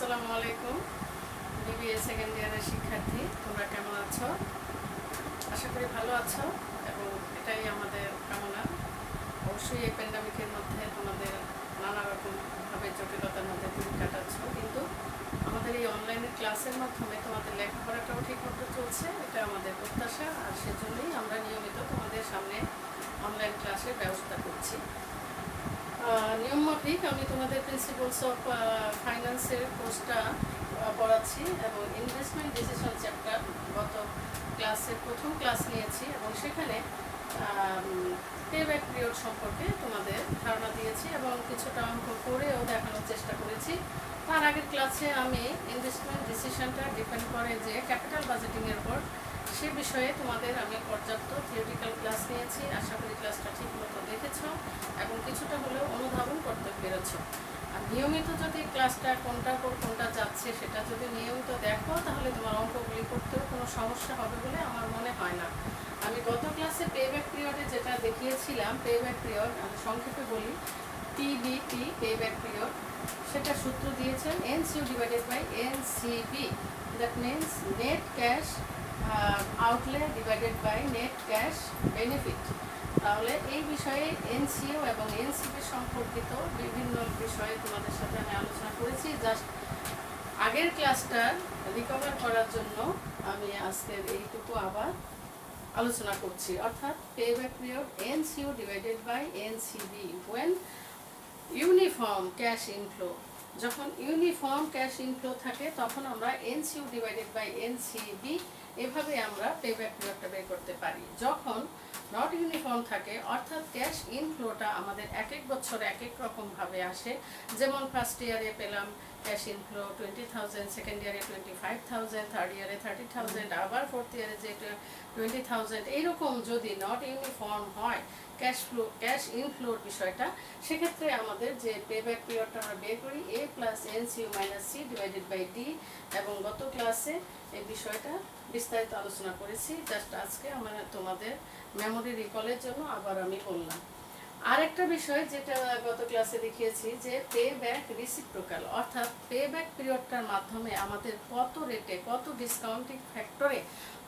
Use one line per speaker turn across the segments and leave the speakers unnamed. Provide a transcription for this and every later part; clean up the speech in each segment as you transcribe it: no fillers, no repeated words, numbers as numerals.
আসসালামু আলাইকুম। BBA second ইয়ারের শিক্ষার্থী, তোমরা কেমন আছো? আশা করি ভালো আছো এবং এটাই আমাদের কামনা। অবশ্যই এই প্যান্ডামিকের মধ্যে তোমাদের নানা রকমভাবে জটিলতার মধ্যে দিন কাটাচ্ছ, কিন্তু আমাদের এই অনলাইনের ক্লাসের মাধ্যমে তোমাদের লেখাপড়াটাও ঠিকমতো চলছে, এটা আমাদের প্রত্যাশা। আর সেজন্যই আমরা নিয়মিত তোমাদের সামনে অনলাইন ক্লাসের ব্যবস্থা করছি। নিয়মমাফিক আমি তোমাদের প্রিন্সিপালস অফ ফাইন্যান্সের কোর্সটা পড়াচ্ছি এবং ইনভেস্টমেন্ট ডিসিশন চ্যাপ্টার গত ক্লাসের প্রথম ক্লাস নিয়েছি এবং সেখানে পে ব্যাক পিরিয়ড সম্পর্কে তোমাদের ধারণা দিয়েছি এবং কিছুটা অঙ্ক করেও দেখানোর চেষ্টা করেছি। তার আগের ক্লাসে আমি ইনভেস্টমেন্ট ডিসিশনটা ডিপেন্ড করে যে ক্যাপিটাল বাজেটিংয়ের উপর, সে বিষয়ে তোমাদের আমি পর্যাপ্ত থিওরিটিক্যাল ক্লাস নিয়েছি। আশা করি ক্লাসটা ঠিক মতো দেখেছো এবং কিছুটা হলেও অনুধাবন করতে পেরেছো। আর নিয়মিত যদি ক্লাসটা কোনটার পর কোনটা যাচ্ছে সেটা যদি নিয়মিত দেখো, তাহলে তোমার অঙ্কগুলি করতেও কোনো সমস্যা হবে বলে আমার মনে হয় না। আমি গত ক্লাসে পে ব্যাক পিরিয়ডে যেটা দেখিয়েছিলাম, পে ব্যাক পিরিয়ড আমি সংক্ষেপে বলি, পিবিপি পে ব্যাক পিরিয়ড, সেটা সূত্র দিয়েছেন NCU divided by NCB, that means net cash outlay divided by net cash benefit. তাহলে এই বিষয়ে এনসিও এবং এনসিবি সম্পর্কিত বিভিন্ন বিষয়ে তোমাদের সাথে আমি আলোচনা করেছি। জাস্ট আগের ক্লাসটা রিকভার করার জন্য আমি আজকের এইটুকু আবার আলোচনা করছি, অর্থাৎ pay back period NCO divided by NCB when uniform cash inflow. যখন ইউনিফর্ম ক্যাশ ইনফ্লো থাকে তখন আমরা এনসিও ডিভাইডেড বাই এনসিবি এভাবে আমরা পে ব্যাক পিরিয়ডটা বের করতে পারি। যখন নট ইউনিফর্ম থাকে, অর্থাৎ ক্যাশ ইনফ্লোটা আমাদের এক এক বছর এক এক রকমভাবে আসে, যেমন ফার্স্ট ইয়ারে পেলাম ক্যাশ ইনফ্লো 20,000, সেকেন্ড ইয়ারে 25,000, থার্ড ইয়ারে 30,000, আবার ফোর্থ ইয়ারে যে 20,000, এইরকম যদি নট ইউনিফর্ম হয় ক্যাশ ইনফ্লোর বিষয়টা, সেক্ষেত্রে আমাদের যে পে ব্যাক পিরিয়ডটা আমরা বের করি A plus NCU minus C divided by D, এবং গত ক্লাসে এই বিষয়টা বিস্তারিত আলোচনা করেছি। জাস্ট আজকে আমরা তোমাদের মেমোরি রিকলের জন্য আবার আমি বললাম। আরেকটা বিষয় যেটা গত ক্লাসে দেখিয়েছি যে পে ব্যাক রিসিপ্রোকাল, অর্থাৎ পে ব্যাক পিরিয়ডটার মাধ্যমে আমাদের কত রেটে, কত ডিসকাউন্টিং ফ্যাক্টরে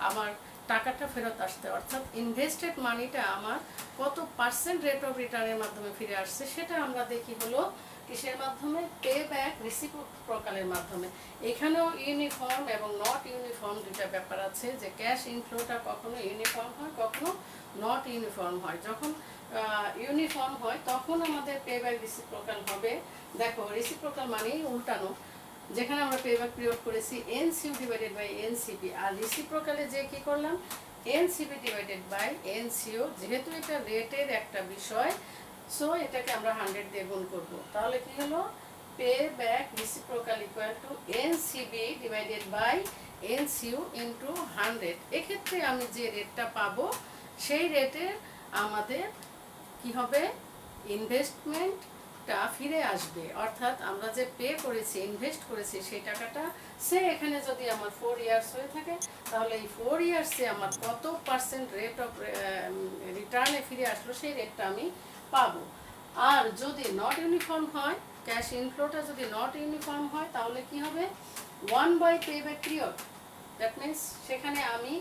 আমার টাকাটা ফেরত আসতে, অর্থাৎ ইনভেস্টেড মানিটা আমার কত পার্সেন্ট রেট অফ রিটার্নের মাধ্যমে ফিরে আসছে, সেটা আমরা দেখি হলো কিসের মাধ্যমে, পে ব্যাক রিসিপ্রোকালের মাধ্যমে। এখানেও ইউনিফর্ম এবং নট ইউনিফর্ম দুইটা ব্যাপার আছে, যে ক্যাশ ইনফ্লোটা কখনো ইউনিফর্ম হয়, কখনো নট ইউনিফর্ম হয়। যখন ইউনিফর্ম হয় তখন আমাদের পে ব্যাক রিসিপ্রোকাল হবে। দেখো, রিসিপ্রোকাল মানেই উল্টানো, যেখানে আমরা পে ব্যাক পিরিয়ড করেছি এনসিইউ ডিভাইডেড বাই এনসিবি, আর রিসিপ্রোকালে যে কি করলাম এনসিবি ডিভাইডেড বাই এনসিও। যেহেতু এটা রেটের একটা বিষয়, সো এটাকে আমরা 100 দিয়ে গুণ করব। তাহলে কি হলো, pay back reciprocal equal to NCB divided by NCU into 100। এক্ষেত্রে আমি যে রেটটা পাবো সেই রেটে আমাদের কি হবে, ইনভেস্টমেন্টটা ফিরে আসবে। অর্থাৎ আমরা যে পে করেছি, ইনভেস্ট করেছি, সেই টাকাটা সে এখানে যদি আমার 4 ইয়ার্স হয়ে থাকে, তাহলে এই 4 ইয়ার্সে আমার কত পার্সেন্ট রেট অফ রিটার্নে ফিরে আসলো সেই রেটটা আমি পাবো। আর যদি নট ইউনিফর্ম হয়, ক্যাশ ইনফ্লোটা যদি নট ইউনিফর্ম হয়, তাহলে কি হবে, 1 by pay back period. That means সেখানে আমি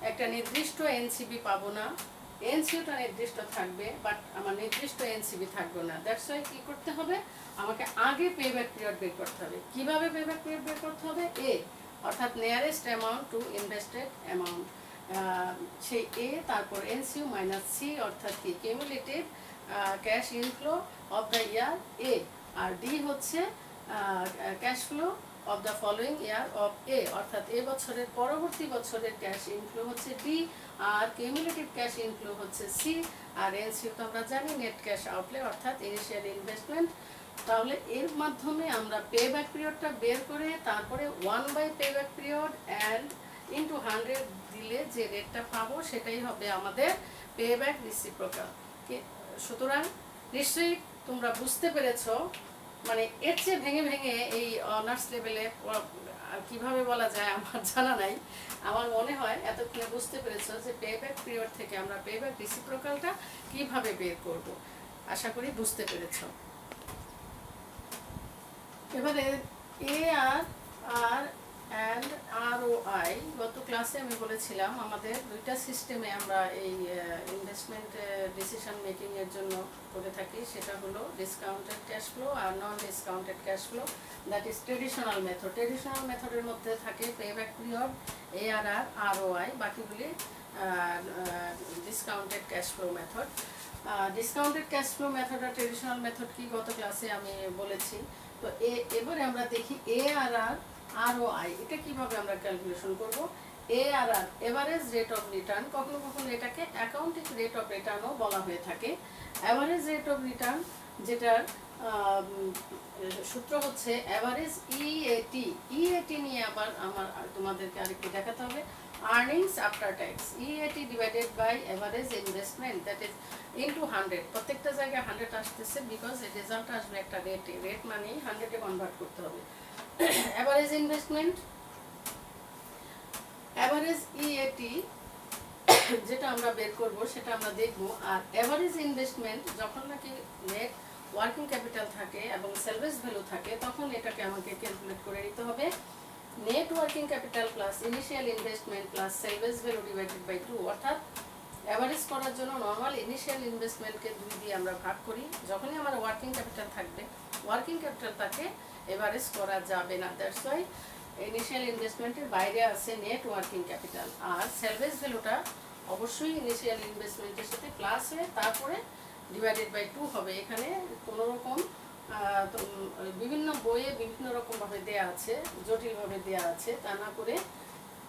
একটা নির্দিষ্ট এনসিবি পাবো না, এনসিইউটা নির্দিষ্ট থাকবে, বাট আমার নির্দিষ্ট এনসিবি থাকবে না। দ্যাটস ওয়াই কী করতে হবে, আমাকে আগে পে ব্যাক পিরিয়ড বের করতে হবে। কীভাবে পে ব্যাক পিরিয়ড বের করতে হবে, এ অর্থাৎ nearest amount to invested amount, সেই এ, তারপর এনসিইউ মাইনাস সি, অর্থাৎ কি cumulative cash inflow of the year A, আর ডি হচ্ছে cash flow of the following year of A, অর্থাৎ এ বছরের পরবর্তী বছরের ক্যাশ ইনফ্লো হচ্ছে ডি, আর কিউমুলেটিভ ক্যাশ ইনফ্লো হচ্ছে সি, আর এনসিইউ তো আমরা জানি নেট ক্যাশ আউটলে, অর্থাৎ ইনিশিয়াল ইনভেস্টমেন্ট। তাহলে এর মাধ্যমে আমরা পে ব্যাক পিরিয়ডটা বের করে তারপরে 1 by pay back period and into 100 দিলে যে রেটটা পাবো সেটাই হবে আমাদের পে ব্যাক রিসিপ্রোকাল। সুতরাং নিশ্চয়ই তোমরা বুঝতে পেরেছো, মানে এর চেয়ে ভেঙে ভেঙে এই অনার্স লেভেলে কিভাবে বলা যায় আমার জানা নাই। আমার মনে হয় এতক্ষণে বুঝতে পেরেছো যে পে ব্যাক পিরিয়ড থেকে আমরা পে ব্যাক রিসিপ্রোকালটা কিভাবে বের করব। আশা করি বুঝতে পেরেছো। এবারে AR আর অ্যান্ড ROI গত ক্লাসে আমি বলেছিলাম আমাদের দুইটা সিস্টেমে আমরা এই ইনভেস্টমেন্ট ডিসিশন মেকিং এর জন্য করে থাকি, সেটা হলো ডিসকাউন্টেড ক্যাশ ফ্লো আর non discounted cash flow, that is traditional method. Traditional মেথডের মধ্যে থাকে পেব্যাক পিরিয়ড, ARR, ROI, বাকিগুলি discounted cash flow method. Discounted cash flow method আর ট্রেডিশনাল মেথড কি গত ক্লাসে আমি বলেছি। তো এবারে আমরা দেখি ARR ROI এটা কিভাবে আমরা ক্যালকুলেশন করব। ARR average rate of return, কখনো কখনো এটাকে অ্যাকাউন্টিং রেট অফ রিটার্নও বলা হয়ে থাকে। অ্যাভারেজ রেট অফ রিটার্ন যেটার সূত্র হচ্ছে অ্যাভারেজ ইএটি নিয়ে আবার আমার তোমাদেরকে আরেকটু দেখাতে হবে। Earnings after tax, EAT divided by average investment, that is into 100। প্রত্যেকটা জায়গায় 100 আসতেছে বিকজ এর রেজাল্ট আসবে একটা রেটে, রেট মানে 100-এ কনভার্ট করতে হবে। অ্যাভারেজ ইনভেস্টমেন্ট, অ্যাভারেজ ইএটি যেটা আমরা বের করব সেটা আমরা দেখব। আর অ্যাভারেজ ইনভেস্টমেন্ট যখন নাকি নেট ওয়ার্কিং ক্যাপিটাল থাকে এবং সেলভেজ ভ্যালু থাকে তখন এটাকে আমাকে ক্যালকুলেট করে নিতে হবে। Net working capital plus initial investment plus salvage value divided by 2, অর্থাৎ অ্যাভারেজ করার জন্য নর্মাল ইনিশিয়াল ইনভেস্টমেন্টকে 2 দিয়ে আমরা ভাগ করি। যখনই আমার ওয়ার্কিং ক্যাপিটাল থাকবে, ওয়ার্কিং ক্যাপিটালটাকে এভারেজ করা যাবে না, দ্যাটস ওয়াই ইনিশিয়াল ইনভেস্টমেন্টের বাইরে আছে নেট ওয়ার্কিং ক্যাপিটাল। আর সেলভেজ ভ্যালুটা অবশ্যই ইনিশিয়াল ইনভেস্টমেন্টের সাথে প্লাস হয়ে তারপরে ডিভাইডেড বাই 2 হবে। এখানে কোনো রকম বিভিন্ন বইয়ে বিভিন্ন রকমভাবে দেয়া আছে, জটিলভাবে দেয়া আছে, তা না করে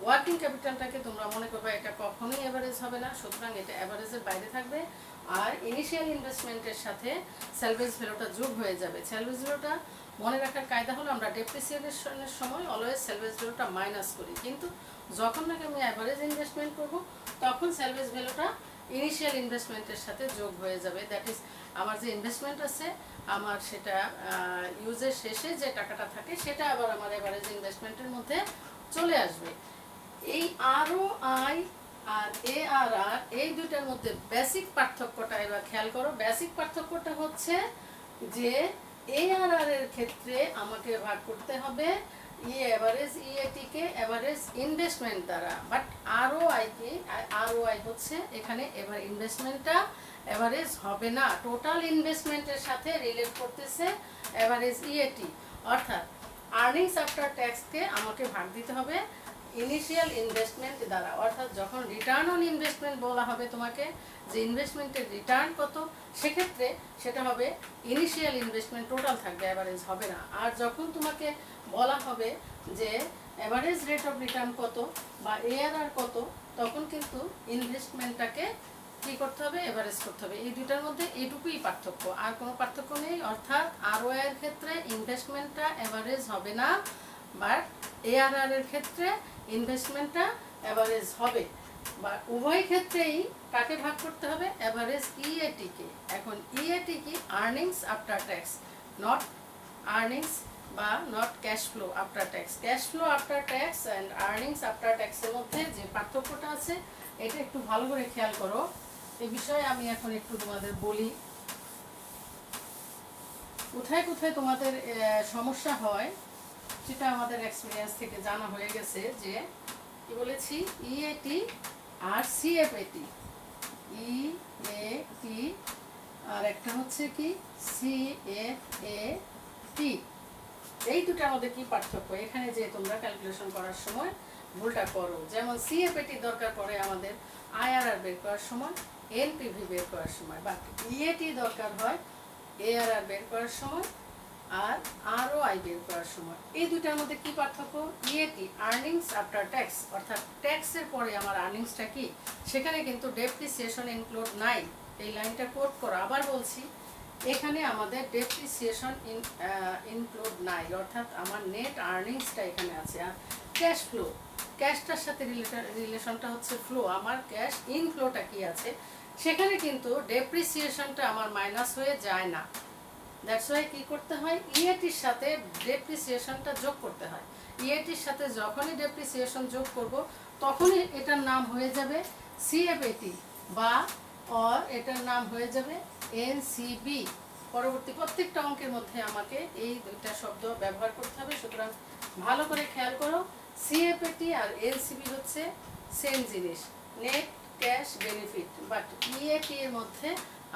ওয়ার্কিং ক্যাপিটালটাকে তোমরা মনে করবে এটা কখনোই অ্যাভারেজ হবে না, সুতরাং এটা অ্যাভারেজের বাইরে থাকবে। আর ইনিশিয়াল ইনভেস্টমেন্টের সাথে সেলভেজ ভ্যালুটা যোগ হয়ে যাবে। সেলভেজ ভ্যালুটা মনে রাখার কায়দা হলো আমরা ডেপ্রিসিয়েশনের সময় অলওয়েজ সেলভেজ ভ্যালুটা মাইনাস করি, কিন্তু যখন নাকি আমি অ্যাভারেজ ইনভেস্টমেন্ট করব তখন সেলভেজ ভ্যালুটা ইনিশিয়াল ইনভেস্টমেন্টের সাথে যোগ হয়ে যাবে। দ্যাট ইজ আমার যে ইনভেস্টমেন্ট আছে আমার সেটা ইউজের শেষে যে টাকাটা থাকে সেটা আবার আমার অ্যাভারেজ ইনভেস্টমেন্টের মধ্যে চলে আসবে। এই ROI আর ARR এই দুইটার মধ্যে বেসিক পার্থক্যটা এবার খেয়াল করো। বেসিক পার্থক্যটা হচ্ছে যে ARR এর ক্ষেত্রে আমাকে ভাগ করতে হবে এভারেজ ইএটিকে এভারেজ ইনভেস্টমেন্ট দ্বারা, বাট ROI হচ্ছে এখানে এবার ইনভেস্টমেন্টটা এভারেজ হবে না, টোটাল ইনভেস্টমেন্টের সাথে রিলেট করতেছে এভারেজ ইএটি, অর্থাৎ আর্নিংস আফটার ট্যাক্সকে আমাকে ভাগ দিতে হবে ইনিশিয়াল ইনভেস্টমেন্ট দ্বারা। অর্থাৎ যখন রিটার্ন অন ইনভেস্টমেন্ট বলা হবে তোমাকে যে ইনভেস্টমেন্টের রিটার্ন কত, সেক্ষেত্রে সেটা হবে ইনিশিয়াল ইনভেস্টমেন্ট টোটাল থাকবে, অ্যাভারেজ হবে না। আর যখন তোমাকে বলা হবে যে অ্যাভারেজ রেট অফ রিটার্ন কত বা ARR কত, তখন কিন্তু ইনভেস্টমেন্টটাকে কী করতে হবে, এভারেজ করতে হবে। এই দুইটার মধ্যে এইটুকুই পার্থক্য, আর কোনো পার্থক্য নেই। অর্থাৎ ROI এর ক্ষেত্রে ইনভেস্টমেন্টটা এভারেজ হবে না, বাট ARR এর ক্ষেত্রে ইনভেস্টমেন্টটা অ্যাভারেজ হবে। বা উভয় ক্ষেত্রেই কাকে ভাগ করতে হবে, অ্যাভারেজ ইএটিকে। এখন ইএটি কি, earnings after tax, not earnings বা not cash flow after tax. Cash flow after tax and earnings after ট্যাক্সের মধ্যে যে পার্থক্যটা আছে এটা একটু ভালো করে খেয়াল করো। এই বিষয়ে আমি এখন একটু তোমাদের বলি কোথায় কোথায় তোমাদের সমস্যা হয়, সেটা আমাদের এক্সপিরিয়েন্স থেকে জানা হয়ে গেছে। যে কি বলেছি, ইএটি আর সিএফএটি, ইএটি আর একটা হচ্ছে কি সিএফএটি, এই দুটার মধ্যে কি পার্থক্য, এখানে যে তোমরা ক্যালকুলেশন করার সময় ভুলটা করো। যেমন সিএফএটি দরকার পড়ে আমাদের IRR বের করার সময়, এনপিভি বের করার সময়, বাট ইএটি দরকার হয় ARR বের করার সময় আর ROI বের করার সময়। এই দুটার মধ্যে কি পার্থক্য, ইএটি আর্নিংস আফটার ট্যাক্স, অর্থাৎ ট্যাক্সের পরে আমার আর্নিংসটা কি, সেখানে কিন্তু ডেপ্রিসিয়েশন ইনক্লুড নাই। এই লাইনটা কোট করো, আবার বলছি, এখানে আমাদের ডেপ্রিসিয়েশন ইনক্লুড নাই, অর্থাৎ আমার নেট আর্নিংসটা এখানে আছে। আর ক্যাশ ফ্লো, ক্যাশটার সাথে রিলেশনটা হচ্ছে ফ্লো, আমার ক্যাশ ইনফ্লোটা কি আছে, সেখানে কিন্তু ডেপ্রিসিয়েশনটা আমার মাইনাস হয়ে যায় না। দ্যাটস ওয়াই কী করতে হয়, ইএটির সাথে ডেপ্রিসিয়েশনটা যোগ করতে হয়। ইএটির সাথে যখনই ডেপ্রিসিয়েশন যোগ করব তখনই এটার নাম হয়ে যাবে সিএফএটি বা এটার নাম হয়ে যাবে এনসিবি। পরবর্তী প্রত্যেকটা অঙ্কের মধ্যে আমাকে এই দুইটা শব্দ ব্যবহার করতে হবে। সুতরাং ভালো করে খেয়াল করো, সিএফএটি আর এনসিবি হচ্ছে সেম জিনিস, net cash benefit, but EAT এর মধ্যে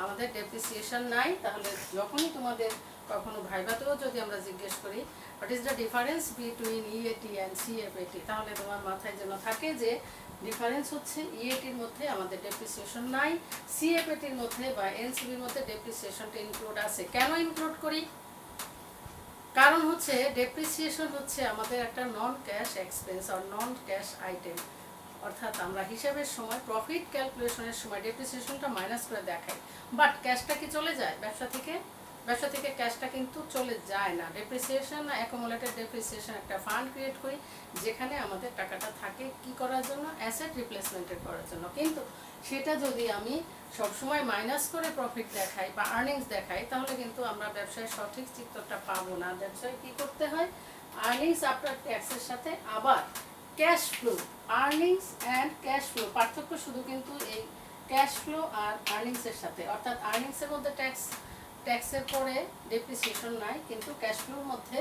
আমাদের ডেপ্রিসিয়েশন নাই। তাহলে যখনই তোমাদের কখনো ভাইভাতেও যদি আমরা জিজ্ঞেস করি what is the difference between EAT and CFAT, তাহলে তোমার মাথায় যেন থাকে যে ডিফারেন্স হচ্ছে ইএটির মধ্যে আমাদের ডেপ্রিসিয়েশন নাই, সিএফএটির মধ্যে বা এনসিবির মধ্যে ডেপ্রিসিয়েশনটা ইনক্লুড আছে। কেন ইনক্লুড করি? কারণ হচ্ছে ডেপ্রিসিয়েশন হচ্ছে আমাদের একটা নন ক্যাশ এক্সপেন্স আর নন ক্যাশ আইটেম, অর্থাৎ আমরা হিসাবের সময় প্রফিট ক্যালকুলেশনের সময় ডেপ্রিসিয়েশনটা মাইনাস করে দেখাই, বাট ক্যাশটা কি চলে যায় ব্যবসা থেকে? ব্যবসা থেকে ক্যাশটা কিন্তু চলে যায় না। ডেপ্রিসিয়েশন, অ্যাকুমুলেটেড ডেপ্রিসিয়েশন একটা ফান্ড ক্রিয়েট করি যেখানে আমাদের টাকাটা থাকে কি করার জন্য? অ্যাসেট রিপ্লেসমেন্টের করার জন্য। কিন্তু সেটা যদি আমি সবসময় মাইনাস করে প্রফিট দেখাই বা আর্নিংস দেখাই, তাহলে কিন্তু আমরা ব্যবসায় সঠিক চিত্রটা পাবো না। ব্যবসায় কী করতে হয়? আর্নিংস আফটার ট্যাক্সের সাথে আবার cash flow, earnings and cash flow, পার্থক্য শুধু কিন্তু এই ক্যাশ ফ্লো আর আর্নিংসের সাথে, অর্থাৎ আর্নিংসের মধ্যে ট্যাক্সের পরে ডেপ্রিসিয়েশন নাই, কিন্তু ক্যাশ ফ্লোর মধ্যে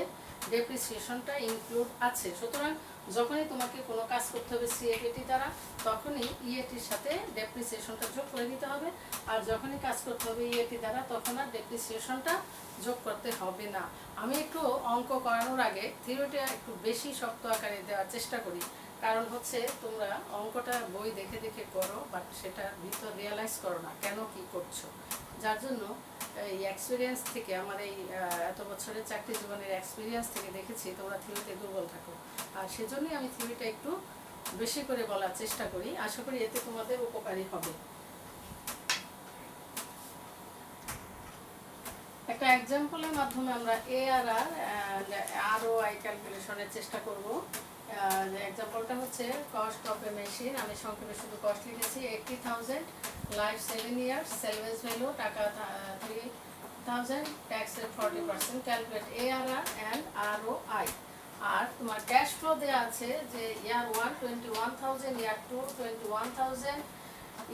ডেপ্রিসিয়েশনটা ইনক্লুড আছে। সুতরাং যখনই তোমাকে কোনো কাজ করতে হবে সিএফএটি দ্বারা, তখনই ইএটির সাথে ডেপ্রিসিয়েশনটা যোগ করে দিতে হবে, আর যখনই কাজ করতে হবে ইএটি দ্বারা, তখন আর ডেপ্রিসিয়েশনটা যোগ করতে হবে না। আমি একটু অঙ্ক করানোর আগে থিওরিটা একটু বেশি শক্ত আকারে দেওয়ার চেষ্টা করি, কারণ হচ্ছে তোমরা অঙ্কটা বই দেখে দেখে করো, বাট সেটা ভিতর রিয়ালাইজ করো না কেন কি করছো। যার জন্য এই এক্সপিরিয়েন্স থেকে, আমার এই এত বছরের চাকরি জীবনের এক্সপিরিয়েন্স থেকে দেখেছি তোমরা থিওরিতে দুর্বল থাকো, আর সেজন্যই আমি থিওরিটা একটু বেশি করে বলার চেষ্টা করি। আশা করি এতে তোমাদের উপকারী হবে। একটা এক্সাম্পলের মাধ্যমে আমরা ARR ক্যালকুলেশনের চেষ্টা করব। এক্সাম্পলটা হচ্ছে কস্ট অফ এ মেশিন, আমি সংক্ষেপে শুধু কস্ট লিখেছি 80,000, লাইফ 7 ইয়ার্স, সেলভেজ ভ্যালু টাকা 3,000, ট্যাক্সের 40%, ক্যালকুলেট ARR অ্যান্ড ROI। আর তোমার ক্যাশ ফ্লো দেওয়া আছে যে ইয়ার 1 21,000, ইয়ার 2 21,000,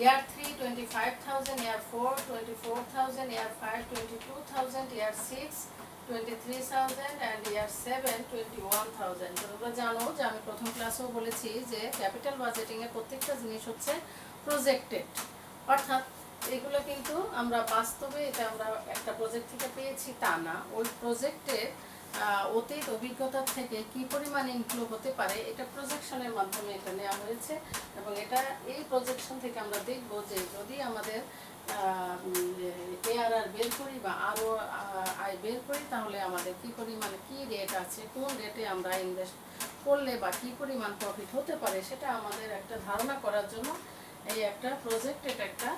year 3 25,000, year 4 24,000, year 5 22,000, year 6 23,000 and year 7 21,000। তোমরা জানো যে আমি প্রথম ক্লাসেও বলেছি যে ক্যাপিটাল বাজেটিং এর প্রত্যেকটা জিনিস হচ্ছে প্রজেক্টেড, অর্থাৎ এগুলো কিন্তু আমরা বাস্তবে এটা আমরা একটা প্রজেক্ট থেকে পেয়েছি তা না, ওই প্রজেক্টের অতীত অভিজ্ঞতা থেকে কি পরিমাণ ইনক্লুড হতে পারে এটা প্রজেকশনের মাধ্যমে এটা নেওয়া হয়েছে। এবং এটা এই প্রজেকশন থেকে আমরা দেখব যে যদি আমাদের ARR বের করি বা ROI বের করি, তাহলে আমাদের কি পরিমাণে কি রেট আছে, কোন রেটে আমরা ইনভেস্ট করলে বা কি পরিমাণ প্রফিট হতে পারে, সেটা আমাদের একটা ধারণা করার জন্য এই একটা প্রজেক্টের একটা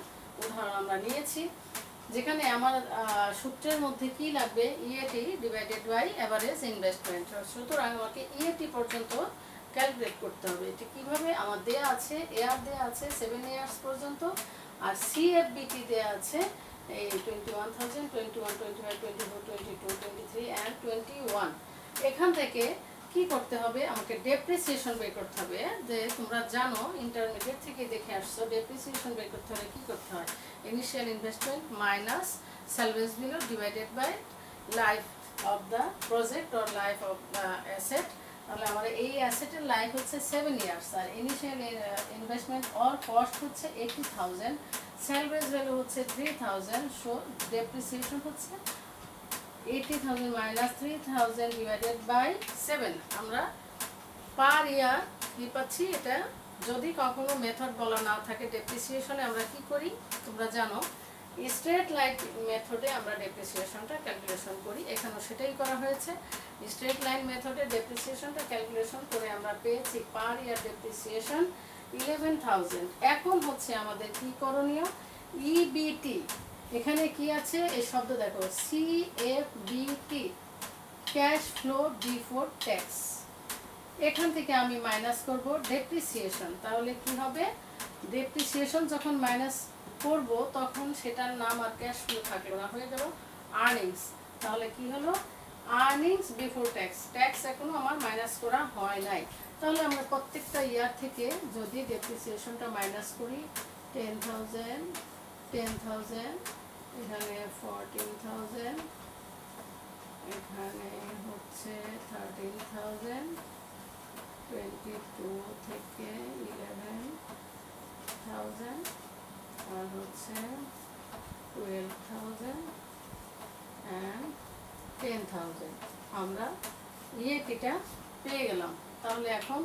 উদাহরণ আমরা নিয়েছি, যেখানে আমার সূত্রের মধ্যে কি লাগবে? EAT divided by average investment. সুতরাং আমাকে ইএটি পর্যন্ত ক্যালকুলেট করতে হবে। এটি কীভাবে? আমার দেয়া আছে দেয়া আছে 7 ইয়ার্স পর্যন্ত, আর সিএফবিটি দেয়া আছে এই 21,000, 21, 25, 24, 22, 23 অ্যান্ড 21। এখান থেকে কি করতে হবে? আমাকে ডেপ্রিসিয়েশন বের করতে হবে। যে তোমরা জানো ইন্টারমিডিয়েট থেকে দেখে আসছো, ডেপ্রিসিয়েশন বের করতে হলে কি করতে হয়? Initial investment minus salvage value divided by life of the project or life of the asset. তাহলে আমার এই অ্যাসেটের লাইফ হচ্ছে 7 ইয়ার্স, আর ইনিশিয়াল ইনভেস্টমেন্ট অর কস্ট হচ্ছে 80,000, সেলভেজ ভ্যালু হচ্ছে 3,000, সো ডেপ্রিসিয়েশন হচ্ছে 80,000 মাইনাস 3,000 ডিভাইডেড বাই 7। আমরা পার ইয়ার কি পাচ্ছি? এটা যদি কখনো মেথড বলা না থাকে ডেপ্রিসিয়েশনে, আমরা কি করি তোমরা জানো, স্ট্রেট লাইন মেথডে আমরা ডেপ্রিসিয়েশনটা ক্যালকুলেশন করি। এখানেও সেটাই করা হয়েছে। স্ট্রেট লাইন মেথডে ডেপ্রিসিয়েশনটা ক্যালকুলেশন করে আমরা পেয়েছি পার ইয়ার ডেপ্রিসিয়েশন 11,000। এখন হচ্ছে আমাদের কি করণীয়? ইবিটি, এখানে কি আছে এই শব্দ দেখো, সিএফবিটি, ক্যাশ ফ্লো বিফোর ট্যাক্স। এখান থেকে আমি মাইনাস করব ডেপ্রিসিয়েশন। তাহলে কি হবে? ডেপ্রিসিয়েশন যখন মাইনাস করব তখন সেটার নাম আর ক্যাশ ফ্লো থাকলো না, হয়ে গেল আর্নিংস। তাহলে কি হলো? Earnings before tax. ট্যাক্স এখনো আমার মাইনাস করা হয় নাই। তাহলে আমরা প্রত্যেকটা ইয়ার থেকে যদি ডেপ্রিসিয়েশনটা মাইনাস করি 10,000, 10,000, এখানে 14,000, এখানে হচ্ছে 13,000, 22 থেকে 11,000, আর হচ্ছে 12,000 and 10,000। আমরা ইএটিটা পেয়ে গেলাম। তাহলে এখন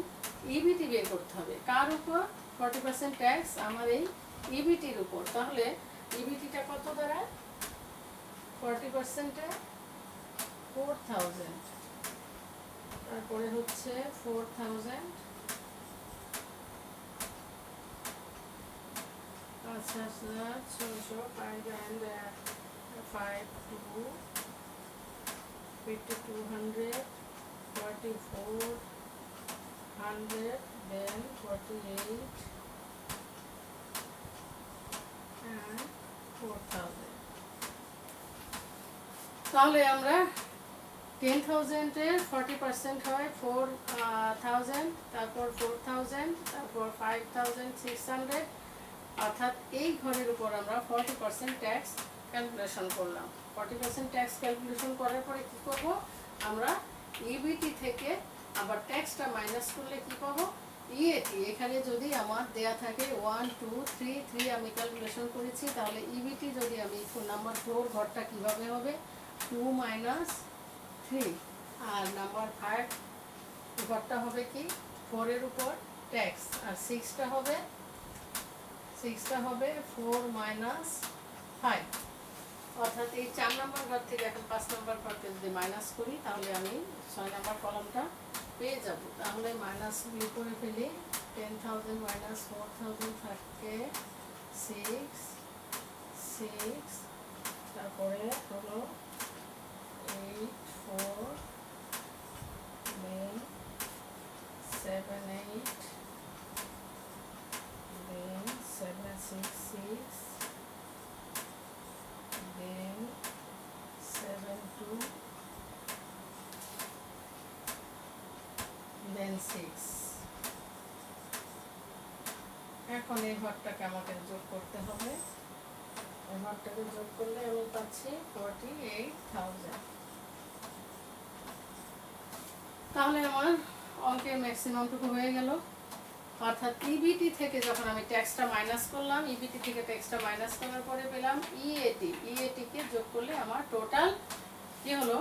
ইবিটি বের করতে হবে কার উপর? 40% ট্যাক্স আমার এই ইবিটির উপর। তাহলে ইবিটিটা কত দাঁড়ায়? 40%-এ 4,000, তারপরে হচ্ছে 4,000, আচ্ছা 5,200, 4,400, then 48 and 4,000। তাহলে আমরা 10,000-এর 40% হয় 4,000, তারপর 4,000, তারপর 5,600, অর্থাৎ এই ঘরের উপর আমরা 40% ট্যাক্স ক্যালকুলেশন করলাম। 40% ট্যাক্স ক্যালকুলেশন করার পরে কি করব? আমরা ইবিটি থেকে আবার ট্যাক্সটা মাইনাস করলে কি পাবো? ইএটি। এখানে যদি আমার দেয়া থাকে 1 2 3 3 আমি ক্যালকুলেশন করেছি, তাহলে ইবিটি যদি আমি নাম্বার 4 ঘরটা কিভাবে হবে? 2 - 3, আর নাম্বার 5 ঘরটা হবে কি? 4 এর উপর ট্যাক্স, আর 6টা হবে 4 - 5। অর্থাৎ এই 4 নম্বর ঘর থেকে এখন 5 নম্বর ঘরকে যদি মাইনাস করি তাহলে আমি 6 নম্বর কলামটা পেয়ে যাব। তাহলে মাইনাসগুলি করে ফেলি। 10,000 - 4,000 থাকে 6, তারপরে হলো 8 4, then 7 8, then 7 6 6, then 7 2, then 6। এখন এই ঘরটাকে আমাকে যোগ করতে হবে। এই ঘরটাকে যোগ করলে আমি পাচ্ছি 48,000। তাহলে আমার অঙ্কের ম্যাক্সিমামটুকু হয়ে গেল। অর্থাৎ ইবিটি থেকে যখন আমি ট্যাক্সটা মাইনাস করলাম, ইবিটি থেকে ট্যাক্সটা মাইনাস করার পরে পেলাম ইএটি। ইএটিকে যোগ করলে আমার টোটাল কি হলো?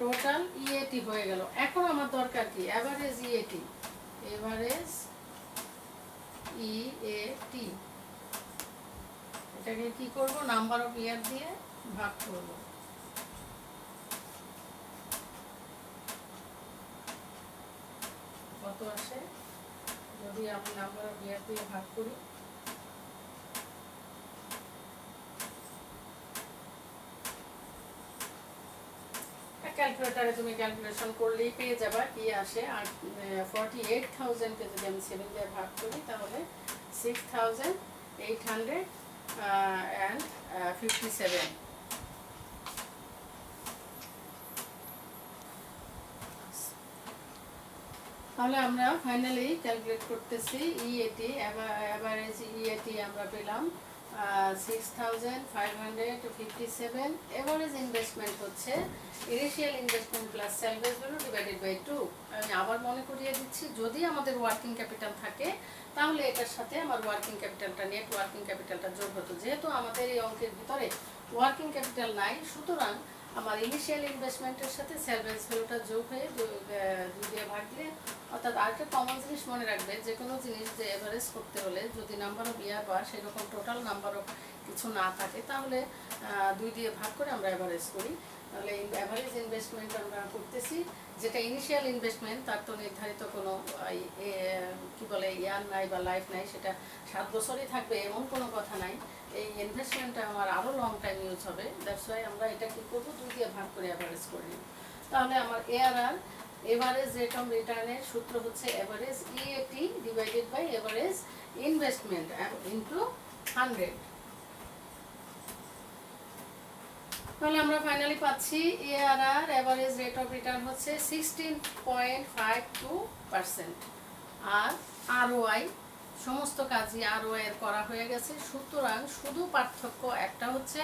টোটাল ইএটি হয়ে গেল। এখন আমার দরকার কি? Average EAT. এভারেজ ইএটি এটাকে কি করব? নাম্বার অফ ইয়ার দিয়ে ভাগ করব। কত আসে যদি আমি নাম্বার অফ ইয়ার দিয়ে ভাগ করি? ক্যালকুলেটারে তুমি ক্যালকুলেশন করলেই পেয়ে যাবা কি আসে। আর 48,000-কে যদি আমি 7 দিয়ে ভাগ করি তাহলে 6,857। তাহলে আমরা ফাইনালি ক্যালকুলেট করতেছি ইএটি, অ্যাভারেজ ইএটি আমরা পেলাম 6,557। এভারেজ ইনভেস্টমেন্ট হচ্ছে initial investment plus salvage value divided by 2। আমি আবার মনে করিয়ে দিচ্ছি, যদি আমাদের ওয়ার্কিং ক্যাপিটাল থাকে তাহলে এটার সাথে আমার ওয়ার্কিং ক্যাপিটালটা, নেট ওয়ার্কিং ক্যাপিটালটা যোগ হতো। যেহেতু আমাদের এই অঙ্কের ভিতরে ওয়ার্কিং ক্যাপিটাল নাই, সুতরাং আমার ইনিশিয়াল ইনভেস্টমেন্টের সাথে সেলভেজ ভ্যালুটা যোগ হয়ে 2 দিয়ে ভাগলে, অর্থাৎ আরেকটা কমন জিনিস মনে রাখবে, যে কোনো জিনিস যে এভারেজ করতে হলে যদি নাম্বার অফ ইয়ার বা সেরকম টোটাল নাম্বার অফ কিছু না থাকে তাহলে 2 দিয়ে ভাগ করে আমরা এভারেজ করি। তাহলে অ্যাভারেজ ইনভেস্টমেন্ট আমরা করতেছি, যেটা ইনিশিয়াল ইনভেস্টমেন্ট তার তো নির্ধারিত কোনো কি বলে ইয়ার নাই বা লাইফ নাই, সেটা 7 বছরই থাকবে এমন কোনো কথা নাই। এই ইনভেস্টমেন্টটা আমার আরও লং টাইম ইউজ হবে। দ্যাটস ওয়াই আমরা এটা কী করবো? 2 দিয়ে ভাগ করে অ্যাভারেজ করে নিব। তাহলে আমার এআরআর, এভারেজ রেট অফ রিটার্নের সূত্র হচ্ছে average EAT divided by average investment into 100। তাহলে আমরা ফাইনালি পাচ্ছি ARR average rate of return হচ্ছে 16.52%। আর আরওআই, সমস্ত কাজই আরওআই এর করা হয়ে গেছে। সুতরাং শুধু পার্থক্য একটা হচ্ছে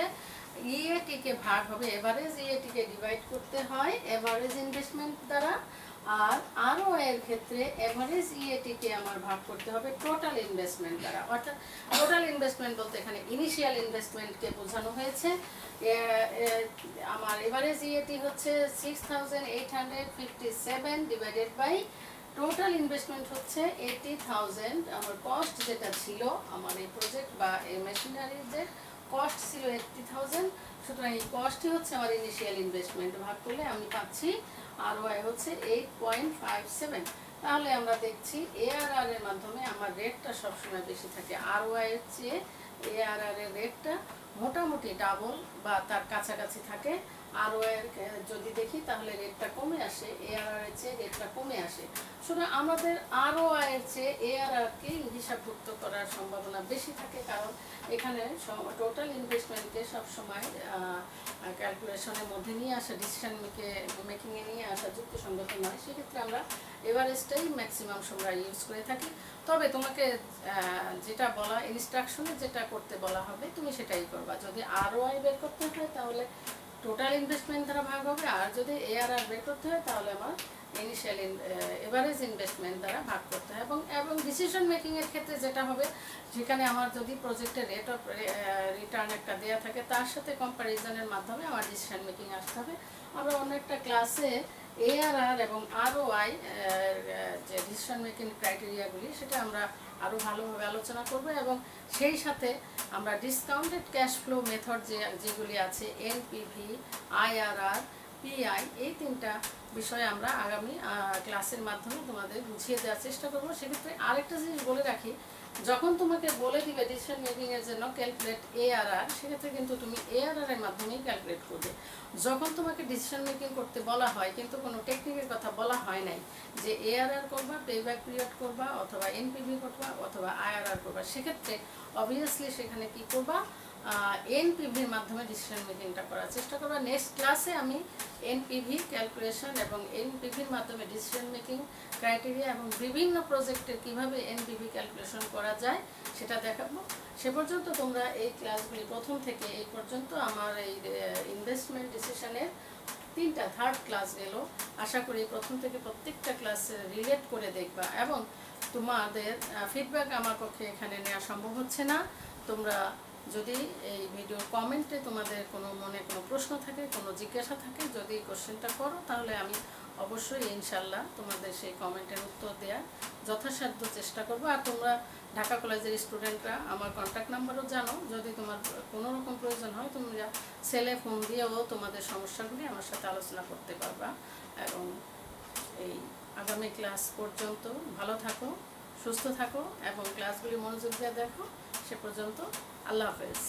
ইএটিকে ভাগ হবে, এভারেজ ইএটিকে ডিভাইড করতে হয় এভারেজ ইনভেস্টমেন্ট দ্বারা, আর আরওআই এর ক্ষেত্রে এভারেজ ইএটিকে আমার ভাগ করতে হবে টোটাল ইনভেস্টমেন্ট দ্বারা। অর্থাৎ টোটাল ইনভেস্টমেন্ট বলতে এখানে ইনিশিয়াল ইনভেস্টমেন্টকে বোঝানো হয়েছে। আমার এভারেজ ইএটি হচ্ছে 6,857 ডিভাইডেড বাই টোটাল ইনভেস্টমেন্ট হচ্ছে 80,000। আমার কস্ট যেটা ছিল আমার এই প্রজেক্ট বা এই মেশিনারির যে কস্ট ছিল 80,000, সুতরাং এই কস্টই হচ্ছে আমার ইনিশিয়াল ইনভেস্টমেন্ট, ভাগ করলে আমি পাচ্ছি আরওআই হচ্ছে 8.57। তাহলে আমরা দেখছি এআরআর এর মাধ্যমে আমার রেটটা সবসময় বেশি থাকে, আরওআই এর চেয়ে এআরআর এর রেটটা মোটামুটি ডাবল বা তার কাছাকাছি থাকে। আরওআই এর যদি দেখি তাহলে রেটটা কমে আসে, এআরআর এর চেয়ে রেটটা কমে আসে। সুতরাং আমাদের আরওআই এর চেয়ে এআরআরকে হিসাবভুক্ত করার সম্ভাবনা বেশি থাকে, কারণ এখানে টোটাল ইনভেস্টমেন্টকে সবসময় ক্যালকুলেশনের মধ্যে নিয়ে আসা, ডিসিশন মেকিংয়ে নিয়ে আসা যুক্তিসঙ্গত নয়। সেক্ষেত্রে আমরা এভারেজটাই ম্যাক্সিমাম সময় ইউজ করে থাকি। তবে তোমাকে যেটা বলা ইনস্ট্রাকশনে যেটা করতে বলা হবে তুমি সেটাই করবা। যদি আরওআই বের করতে হয় তাহলে টোটাল ইনভেস্টমেন্ট দ্বারা ভাগ হবে, আর যদি এআরআর বের করতে হয় তাহলে আমার ইনিশিয়াল এভারেজ ইনভেস্টমেন্ট দ্বারা ভাগ করতে হয়। এবং ডিসিশন মেকিংয়ের ক্ষেত্রে যেটা হবে, যেখানে আমার যদি প্রজেক্টের রেট অফ রিটার্ন একটা দেওয়া থাকে তার সাথে কম্প্যারিজনের মাধ্যমে আমার ডিসিশন মেকিং আসতে হবে। আমরা অন্য একটা ক্লাসে এআরআর এবং আরওআই যে ডিসিশন মেকিং ক্রাইটেরিয়াগুলি সেটা আমরা আরও ভালোভাবে আলোচনা করব, এবং সেই সাথে আমরা ডিসকাউন্টেড ক্যাশ ফ্লো মেথড যেগুলি আছে এনপিভি, আইআরআর, পিআই, এই তিনটা বিষয়ে আমরা আগামী ক্লাসের মাধ্যমে তোমাদের বুঝিয়ে দেওয়ার চেষ্টা করব। সেক্ষেত্রে আরেকটা জিনিস বলে রাখি, যখন তোমাকে বলে দিবে ডিসিশন মেকিংয়ের জন্য ক্যালকুলেট এআরআর, সেক্ষেত্রে কিন্তু তুমি এআরআর এর মাধ্যমেই ক্যালকুলেট করবে। যখন তোমাকে ডিসিশন মেকিং করতে বলা হয় কিন্তু কোনো টেকনিকের কথা বলা হয় নাই যে এআরআর করবা, পেব্যাক পিরিয়ড করবা, অথবা এনপিভি করবা, অথবা আইআরআর করবা, সেক্ষেত্রে অবভিয়াসলি সেখানে কি করবা, এনপিভির মাধ্যমে ডিসিশন মেকিংটা করার চেষ্টা করবা। নেক্সট ক্লাসে আমি এনপিভি ক্যালকুলেশন এবং এনপিভির মাধ্যমে ডিসিশন মেকিং ক্রাইটেরিয়া এবং বিভিন্ন প্রজেক্টের কিভাবে এনপিভি ক্যালকুলেশন করা যায় সেটা দেখাবো। সে পর্যন্ত তোমরা এই ক্লাসগুলি প্রথম থেকে এই পর্যন্ত আমার এই ইনভেস্টমেন্ট ডিসিশনের থার্ড ক্লাস গেল। আশা করি প্রথম থেকে প্রত্যেকটা ক্লাস রিলেট করে দেখবা, এবং তোমাদের ফিডব্যাক আমার পক্ষে এখানে নেওয়া সম্ভব হচ্ছে না। তোমরা যদি এই ভিডিওর কমেন্টে তোমাদের কোনো মনে কোনো প্রশ্ন থাকে, কোনো জিজ্ঞাসা থাকে, যদি কোশ্চেনটা করো তাহলে আমি অবশ্যই ইনশাল্লাহ তোমাদের সেই কমেন্টের উত্তর দেওয়ার যথাসাধ্য চেষ্টা করবো। আর তোমরা ঢাকা কলেজের স্টুডেন্টরা আমার কন্ট্যাক্ট নাম্বারও জানো, যদি তোমার কোনো রকম প্রয়োজন হয় তোমরা সেলে ফোন দিয়েও তোমাদের সমস্যাগুলি আমার সাথে আলোচনা করতে পারবা। এবং এই আগামী ক্লাস পর্যন্ত ভালো থাকো, সুস্থ থাকো এবং ক্লাসগুলি মনোযোগ দিয়ে দেখো। সে পর্যন্ত আল্লাহ হাফেজ।